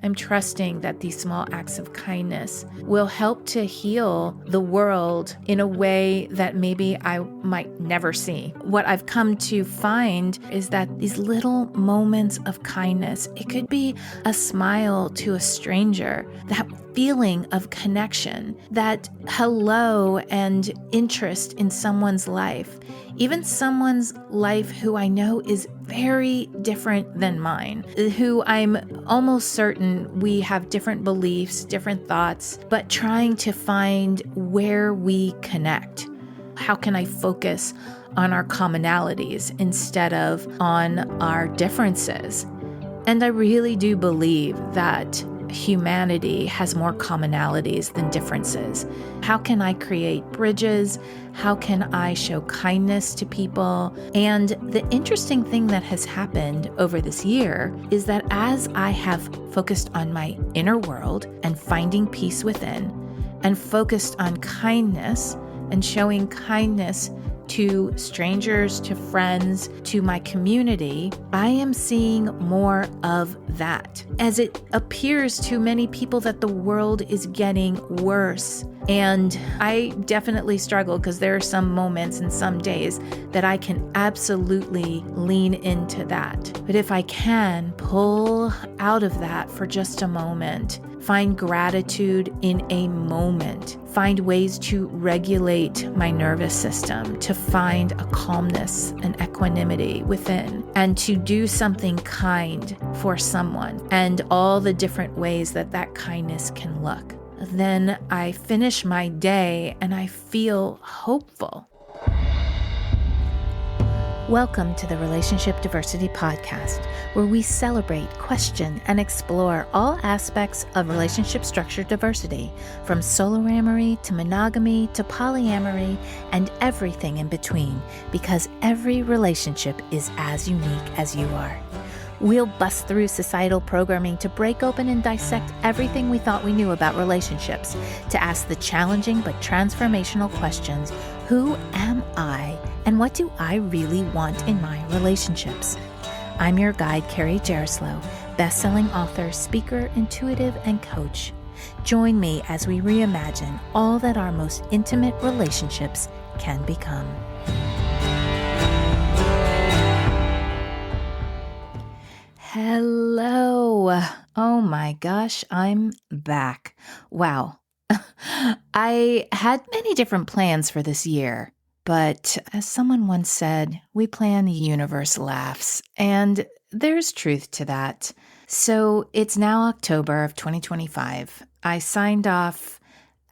I'm trusting that these small acts of kindness will help to heal the world in a way that maybe I might never see. What I've come to find is that these little moments of kindness, it could be a smile to a stranger, that feeling of connection, that hello and interest in someone's life, even someone's life who I know is very different than mine, who I'm almost certain we have different beliefs, different thoughts, but trying to find where we connect. How can I focus on our commonalities instead of on our differences? And I really do believe that humanity has more commonalities than differences. How can I create bridges? How can I show kindness to people? And the interesting thing that has happened over this year is that as I have focused on my inner world and finding peace within, and focused on kindness and showing kindness to strangers, to friends, to my community, I am seeing more of that. As it appears to many people that the world is getting worse. And I definitely struggle because there are some moments and some days that I can absolutely lean into that. But if I can pull out of that for just a moment, find gratitude in a moment, find ways to regulate my nervous system, to find a calmness and equanimity within, and to do something kind for someone, and all the different ways that that kindness can look. Then I finish my day and I feel hopeful. Welcome to the Relationship Diversity Podcast, where we celebrate, question, and explore all aspects of relationship structure diversity, from soloamory to monogamy to polyamory and everything in between, because every relationship is as unique as you are. We'll bust through societal programming to break open and dissect everything we thought we knew about relationships, to ask the challenging but transformational questions: who am I, and what do I really want in my relationships? I'm your guide, Carrie Jaroslaw, best-selling author, speaker, intuitive, and coach. Join me as we reimagine all that our most intimate relationships can become. Hello. Oh my gosh, I'm back. Wow. I had many different plans for this year, but as someone once said, we plan, the universe laughs, and there's truth to that. So it's now October of 2025. I signed off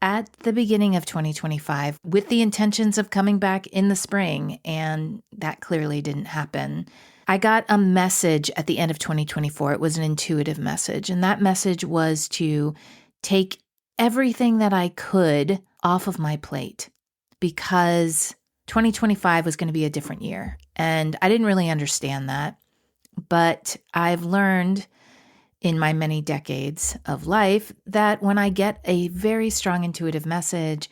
at the beginning of 2025 with the intentions of coming back in the spring, and that clearly didn't happen. I got a message at the end of 2024. It was an intuitive message, and that message was to take everything that I could off of my plate, because 2025 was going to be a different year. And I didn't really understand that, but I've learned in my many decades of life that when I get a very strong intuitive message,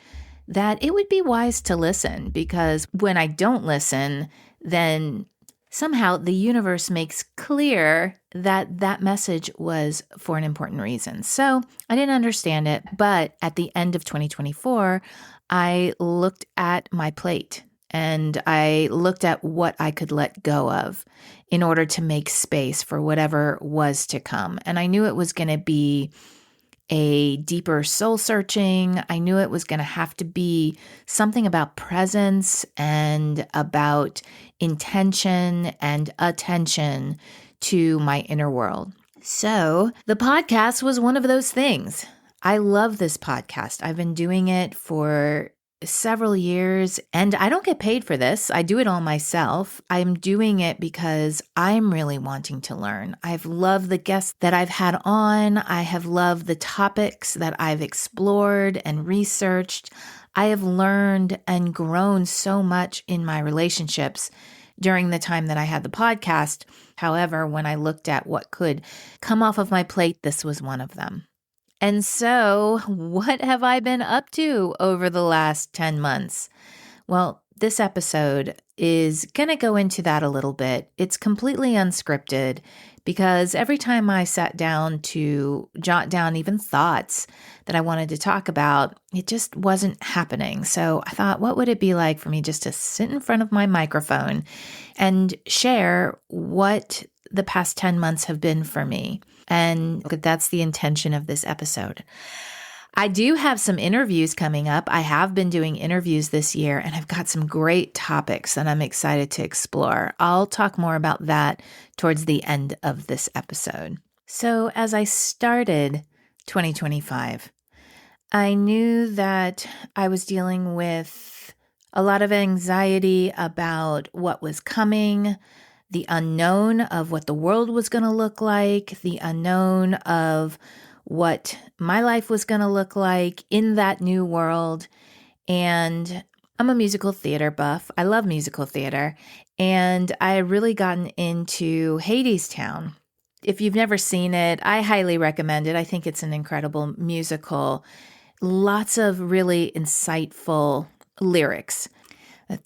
that it would be wise to listen, because when I don't listen, then somehow the universe makes clear that that message was for an important reason. So I didn't understand it, but at the end of 2024, I looked at my plate and I looked at what I could let go of in order to make space for whatever was to come. And I knew it was going to be a deeper soul searching. I knew it was going to have to be something about presence and about intention and attention to my inner world. So the podcast was one of those things. I love this podcast. I've been doing it for several years, and I don't get paid for this. I do it all myself. I'm doing it because I'm really wanting to learn. I've loved the guests that I've had on. I have loved the topics that I've explored and researched. I have learned and grown so much in my relationships during the time that I had the podcast. However, when I looked at what could come off of my plate, this was one of them. And so what have I been up to over the last 10 months? Well, This episode is going to go into that a little bit. It's completely unscripted because every time I sat down to jot down even thoughts that I wanted to talk about, it just wasn't happening. So I thought, what would it be like for me just to sit in front of my microphone and share what the past 10 months have been for me? And that's the intention of this episode. I do have some interviews coming up. I have been doing interviews this year, and I've got some great topics that I'm excited to explore. I'll talk more about that towards the end of this episode. So, as I started 2025, I knew that I was dealing with a lot of anxiety about what was coming, the unknown of what the world was going to look like, the unknown of what my life was going to look like in that new world. And I'm a musical theater buff. I love musical theater. And I had really gotten into Hadestown. If you've never seen it, I highly recommend it. I think it's an incredible musical. Lots of really insightful lyrics.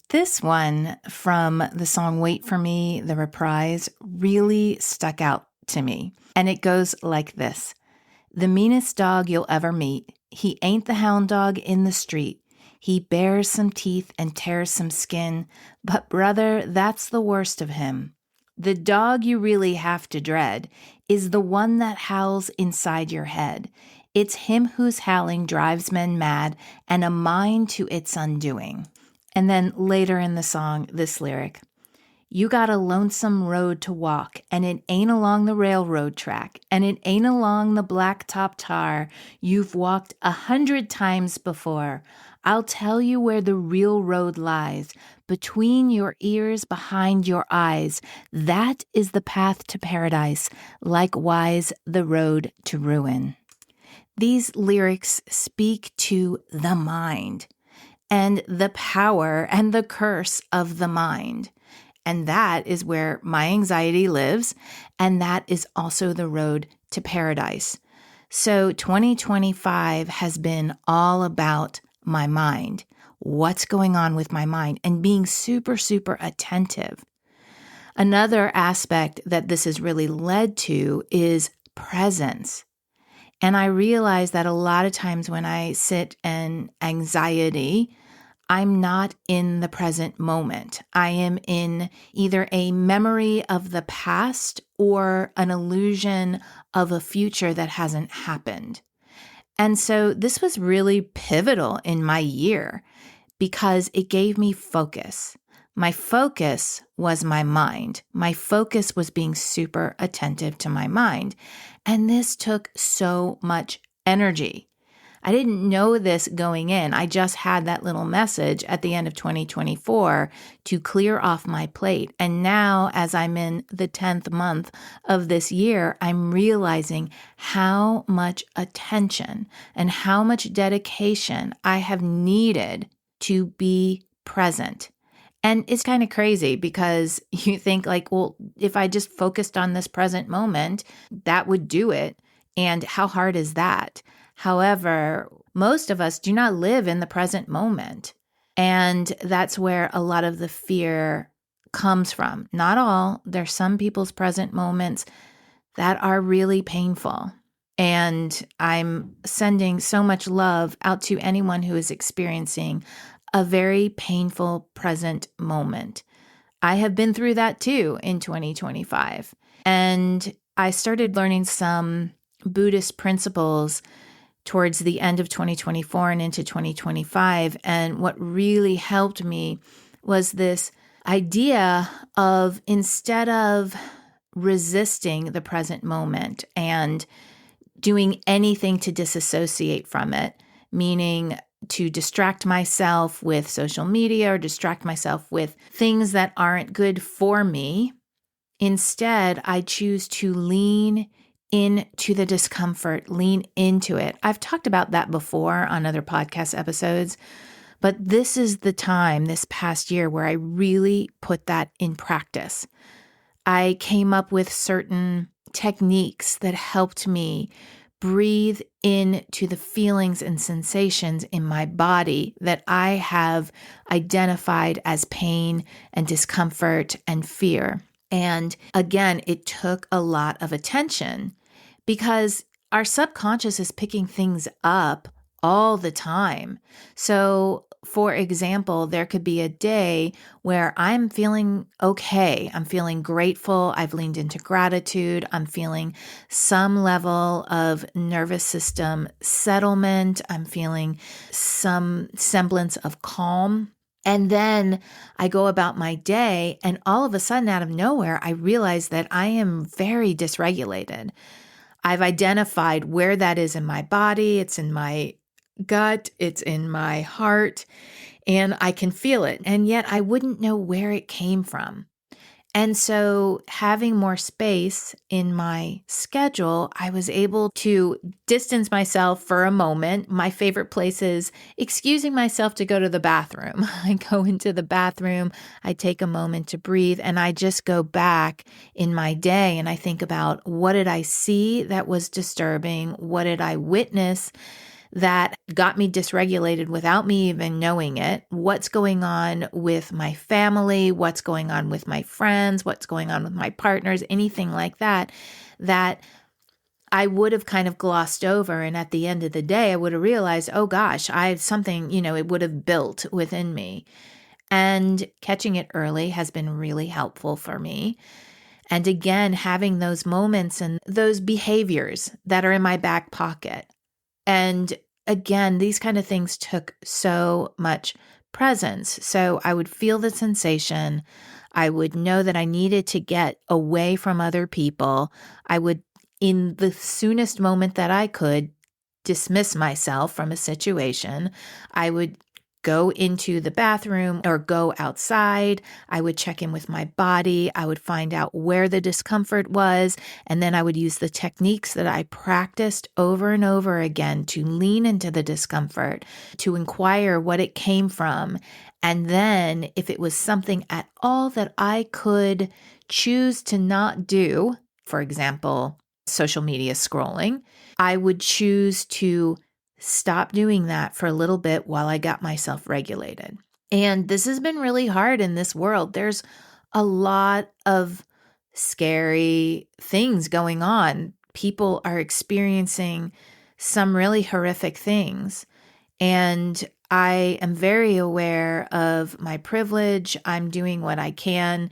This one from the song Wait For Me, the reprise, really stuck out to me. And it goes like this. The meanest dog you'll ever meet. He ain't the hound dog in the street. He bares some teeth and tears some skin. But brother, that's the worst of him. The dog you really have to dread is the one that howls inside your head. It's him whose howling drives men mad and a mind to its undoing. And then later in the song, this lyric. You got a lonesome road to walk, and it ain't along the railroad track, and it ain't along the blacktop tar you've walked 100 times before. I'll tell you where the real road lies, between your ears, behind your eyes. That is the path to paradise, likewise the road to ruin. These lyrics speak to the mind and the power and the curse of the mind. And that is where my anxiety lives. And that is also the road to paradise. So 2025 has been all about my mind, what's going on with my mind, and being super, super attentive. Another aspect that this has really led to is presence. And I realize that a lot of times when I sit in anxiety, I'm not in the present moment. I am in either a memory of the past or an illusion of a future that hasn't happened. And so this was really pivotal in my year because it gave me focus. My focus was my mind. My focus was being super attentive to my mind. And this took so much energy. I didn't know this going in. I just had that little message at the end of 2024 to clear off my plate. And now, as I'm in the 10th month of this year, I'm realizing how much attention and how much dedication I have needed to be present. And it's kind of crazy because you think like, well, if I just focused on this present moment, that would do it. And how hard is that? However, most of us do not live in the present moment. And that's where a lot of the fear comes from. Not all. There's some people's present moments that are really painful. And I'm sending so much love out to anyone who is experiencing a very painful present moment. I have been through that too in 2025. And I started learning some Buddhist principles towards the end of 2024 and into 2025. And what really helped me was this idea of instead of resisting the present moment and doing anything to disassociate from it, meaning to distract myself with social media or distract myself with things that aren't good for me. Instead, I choose to lean into the discomfort, lean into it. I've talked about that before on other podcast episodes, but this is the time this past year where I really put that in practice. I came up with certain techniques that helped me breathe into the feelings and sensations in my body that I have identified as pain and discomfort and fear. And again, it took a lot of attention because our subconscious is picking things up all the time. So, for example, there could be a day where I'm feeling okay. I'm feeling grateful. I've leaned into gratitude. I'm feeling some level of nervous system settlement. I'm feeling some semblance of calm. And then I go about my day, and all of a sudden, out of nowhere, I realize that I am very dysregulated. I've identified where that is in my body. It's in my gut, it's in my heart, and I can feel it. And yet I wouldn't know where it came from. And so, having more space in my schedule, I was able to distance myself for a moment. My favorite place is excusing myself to go to the bathroom. I go into the bathroom, I take a moment to breathe, and I just go back in my day and I think about, what did I see that was disturbing? What did I witness that got me dysregulated without me even knowing it? What's going on with my family? What's going on with my friends? What's going on with my partners? Anything like that, that I would have kind of glossed over. And at the end of the day, I would have realized, oh gosh, I had something, it would have built within me. And catching it early has been really helpful for me. And again, having those moments and those behaviors that are in my back pocket. And again, these kind of things took so much presence. So I would feel the sensation. I would know that I needed to get away from other people. I would, in the soonest moment that I could, dismiss myself from a situation. I would go into the bathroom or go outside. I would check in with my body. I would find out where the discomfort was. And then I would use the techniques that I practiced over and over again to lean into the discomfort, to inquire what it came from. And then if it was something at all that I could choose to not do, for example, social media scrolling, I would choose to stop doing that for a little bit while I got myself regulated. And this has been really hard in this world. There's a lot of scary things going on. People are experiencing some really horrific things. And I am very aware of my privilege. I'm doing what I can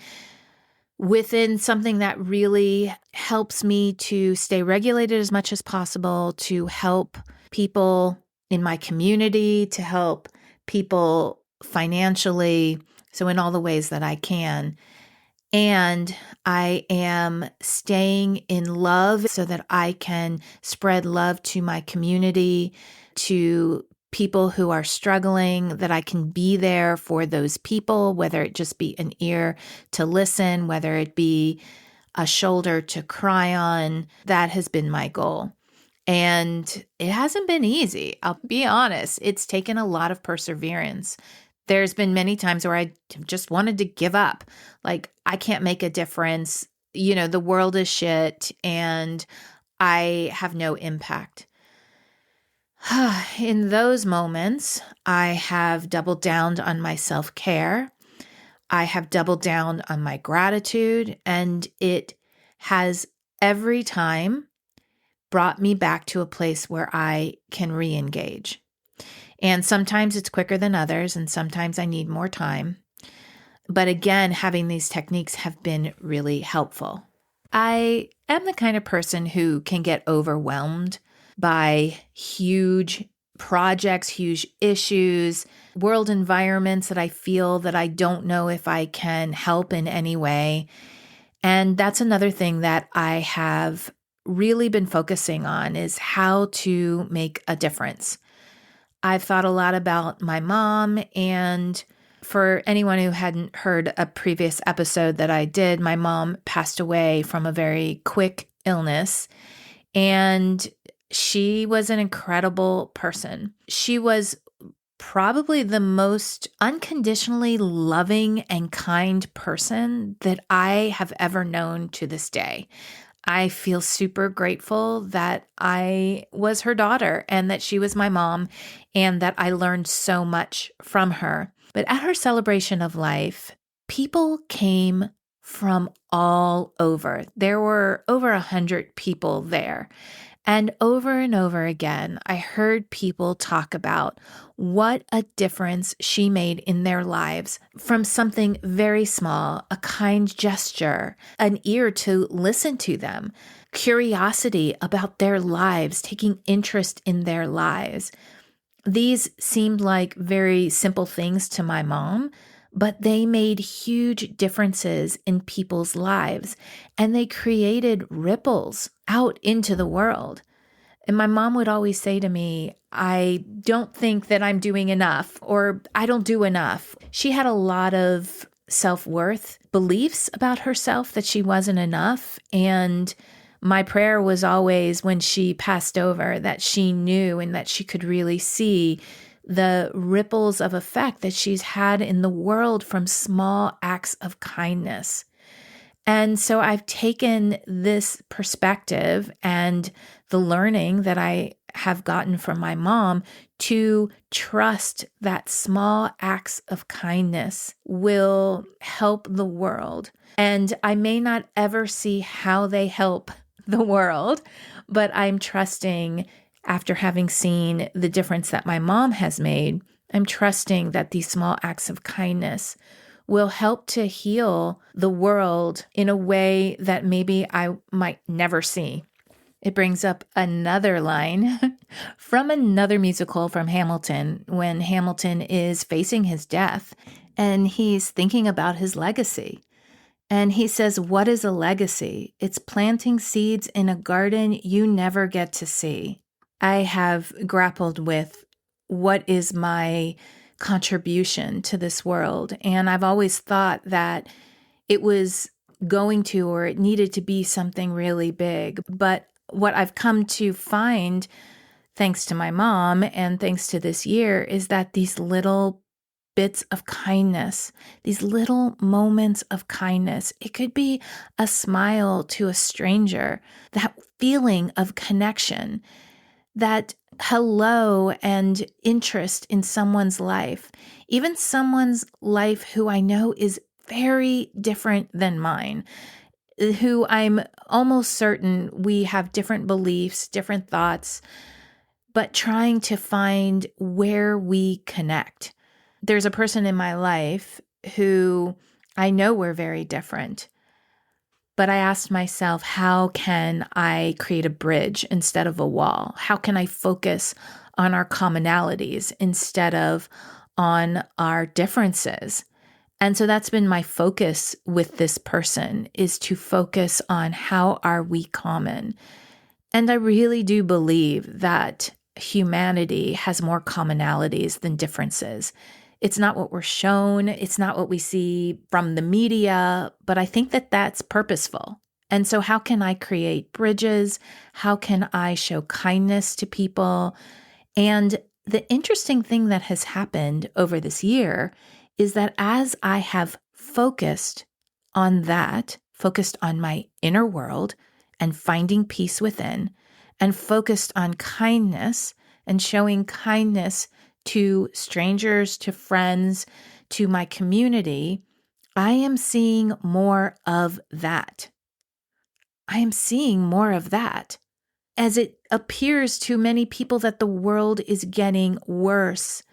within something that really helps me to stay regulated as much as possible, to help people in my community, to help people financially, so in all the ways that I can. And I am staying in love so that I can spread love to my community, to people who are struggling, that I can be there for those people, whether it just be an ear to listen, whether it be a shoulder to cry on. That has been my goal. And it hasn't been easy. I'll be honest. It's taken a lot of perseverance. There's been many times where I just wanted to give up. Like, I can't make a difference. The world is shit and I have no impact. In those moments, I have doubled down on my self-care. I have doubled down on my gratitude, and it has every time brought me back to a place where I can re-engage. And sometimes it's quicker than others, and sometimes I need more time. But again, having these techniques have been really helpful. I am the kind of person who can get overwhelmed by huge projects, huge issues, world environments that I feel that I don't know if I can help in any way. And that's another thing that I have really been focusing on, is how to make a difference. I've thought a lot about my mom, and for anyone who hadn't heard a previous episode that I did, my mom passed away from a very quick illness, and she was an incredible person. She was probably the most unconditionally loving and kind person that I have ever known to this day. I feel super grateful that I was her daughter and that she was my mom and that I learned so much from her. But at her celebration of life, people came from all over. There were over 100 people there. And over again, I heard people talk about what a difference she made in their lives from something very small, a kind gesture, an ear to listen to them, curiosity about their lives, taking interest in their lives. These seemed like very simple things to my mom, but they made huge differences in people's lives and they created ripples out into the world. And my mom would always say to me, I don't think that I'm doing enough or I don't do enough. She had a lot of self-worth beliefs about herself that she wasn't enough. And my prayer was always when she passed over that she knew and that she could really see the ripples of effect that she's had in the world from small acts of kindness. And so I've taken this perspective and the learning that I have gotten from my mom to trust that small acts of kindness will help the world. And I may not ever see how they help the world, but I'm trusting after having seen the difference that my mom has made, I'm trusting that these small acts of kindness will help to heal the world in a way that maybe I might never see. It brings up another line from another musical from Hamilton when Hamilton is facing his death and he's thinking about his legacy. And he says, "What is a legacy? It's planting seeds in a garden you never get to see." I have grappled with what is my contribution to this world. And I've always thought that it was going to or it needed to be something really big. But what I've come to find, thanks to my mom and thanks to this year, is that these little bits of kindness, these little moments of kindness, it could be a smile to a stranger, that feeling of connection, that hello and interest in someone's life, even someone's life who I know is very different than mine, who I'm almost certain we have different beliefs, different thoughts, but trying to find where we connect. There's a person in my life who I know we're very different. But I asked myself, how can I create a bridge instead of a wall? How can I focus on our commonalities instead of on our differences? And so that's been my focus with this person, is to focus on how are we common. And I really do believe that humanity has more commonalities than differences. It's not what we're shown. It's not what we see from the media, but I think that that's purposeful. And so how can I create bridges? How can I show kindness to people? And the interesting thing that has happened over this year is that as I have focused on that, focused on my inner world and finding peace within, and focused on kindness and showing kindness to strangers, to friends, to my community, I am seeing more of that. I am seeing more of that, as it appears to many people that the world is getting worse.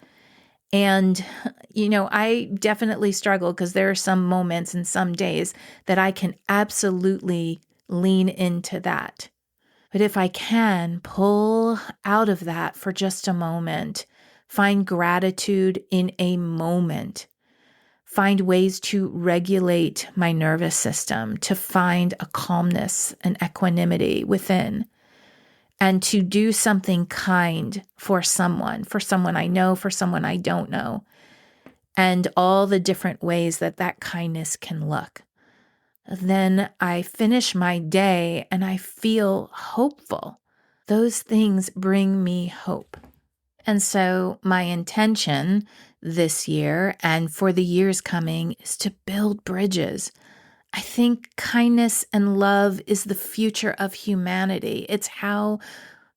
And, I definitely struggle because there are some moments and some days that I can absolutely lean into that. But if I can pull out of that for just a moment, find gratitude in a moment, find ways to regulate my nervous system, to find a calmness and equanimity within, and to do something kind for someone I know, for someone I don't know, and all the different ways that that kindness can look. Then I finish my day and I feel hopeful. Those things bring me hope. And so my intention this year and for the years coming is to build bridges. I think kindness and love is the future of humanity. It's how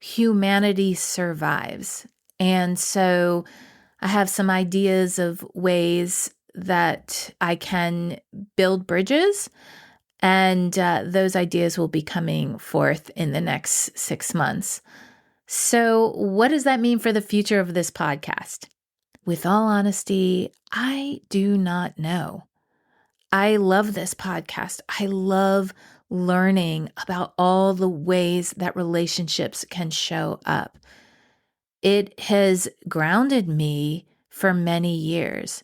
humanity survives. And so I have some ideas of ways that I can build bridges, and those ideas will be coming forth in the next 6 months. So, what does that mean for the future of this podcast? With all honesty, I do not know. I love this podcast. I love learning about all the ways that relationships can show up. It has grounded me for many years.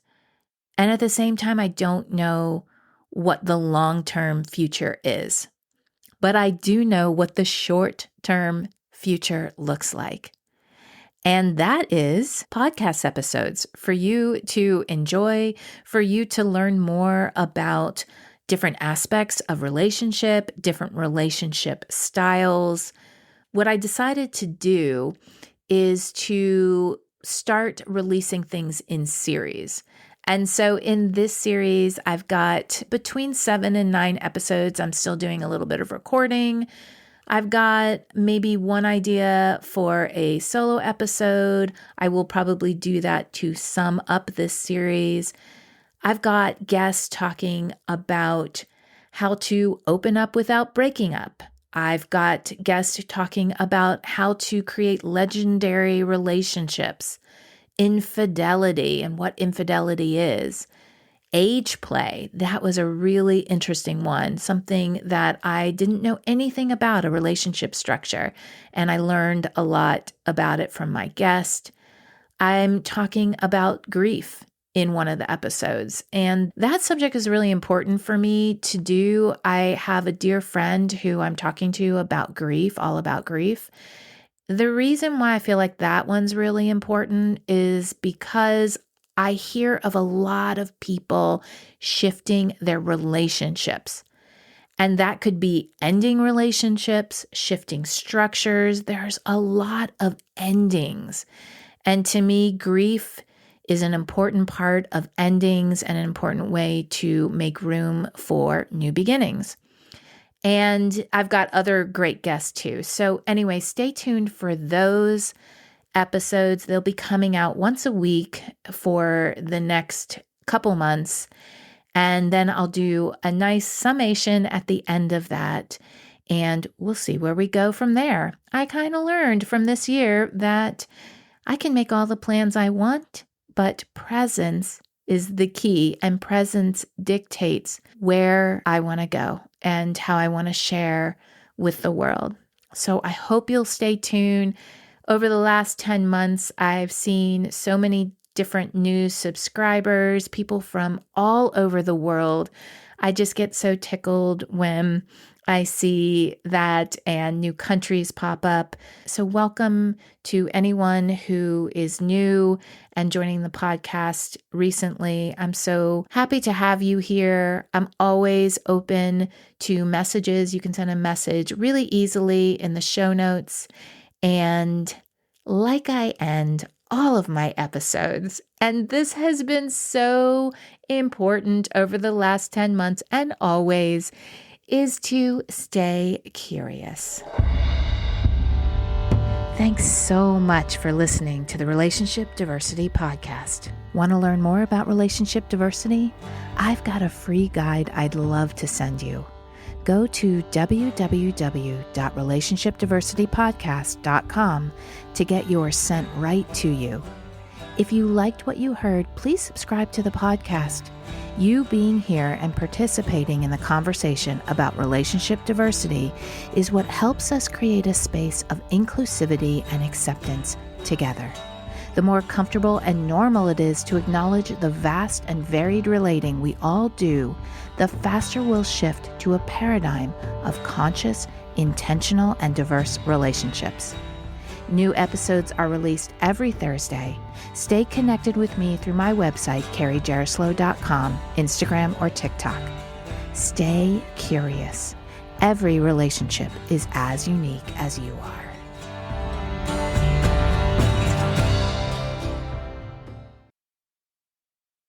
And at the same time, I don't know what the long-term future is, but I do know what the short-term future looks like. And that is podcast episodes for you to enjoy, for you to learn more about different aspects of relationship, different relationship styles. What I decided to do is to start releasing things in series. And so in this series, I've got between 7 and 9 episodes. I'm still doing a little bit of recording. I've got maybe one idea for a solo episode. I will probably do that to sum up this series. I've got guests talking about how to open up without breaking up. I've got guests talking about how to create legendary relationships, infidelity and what infidelity is. Age play, that was a really interesting one, something that I didn't know anything about, a relationship structure, and I learned a lot about it from my guest. I'm talking about grief in one of the episodes, and that subject is really important for me to do. I have a dear friend who I'm talking to about grief, all about grief. The reason why I feel like that one's really important is because I hear of a lot of people shifting their relationships. And that could be ending relationships, shifting structures. There's a lot of endings. And to me, grief is an important part of endings and an important way to make room for new beginnings. And I've got other great guests too. So anyway, stay tuned for those episodes. They'll be coming out once a week for the next couple months. And then I'll do a nice summation at the end of that. And we'll see where we go from there. I kind of learned from this year that I can make all the plans I want, but presence is the key. And presence dictates where I want to go and how I want to share with the world. So I hope you'll stay tuned. Over the last 10 months, I've seen so many different new subscribers, people from all over the world. I just get so tickled when I see that and new countries pop up. So welcome to anyone who is new and joining the podcast recently. I'm so happy to have you here. I'm always open to messages. You can send a message really easily in the show notes. And like I end all of my episodes, and this has been so important over the last 10 months and always, is to stay curious. Thanks so much for listening to the Relationship Diversity Podcast. Want to learn more about relationship diversity? I've got a free guide I'd love to send you. Go to www.relationshipdiversitypodcast.com to get yours sent right to you. If you liked what you heard, please subscribe to the podcast. You being here and participating in the conversation about relationship diversity is what helps us create a space of inclusivity and acceptance together. The more comfortable and normal it is to acknowledge the vast and varied relating we all do, the faster we'll shift to a paradigm of conscious, intentional, and diverse relationships. New episodes are released every Thursday. Stay connected with me through my website, carriejaroslow.com, Instagram, or TikTok. Stay curious. Every relationship is as unique as you are.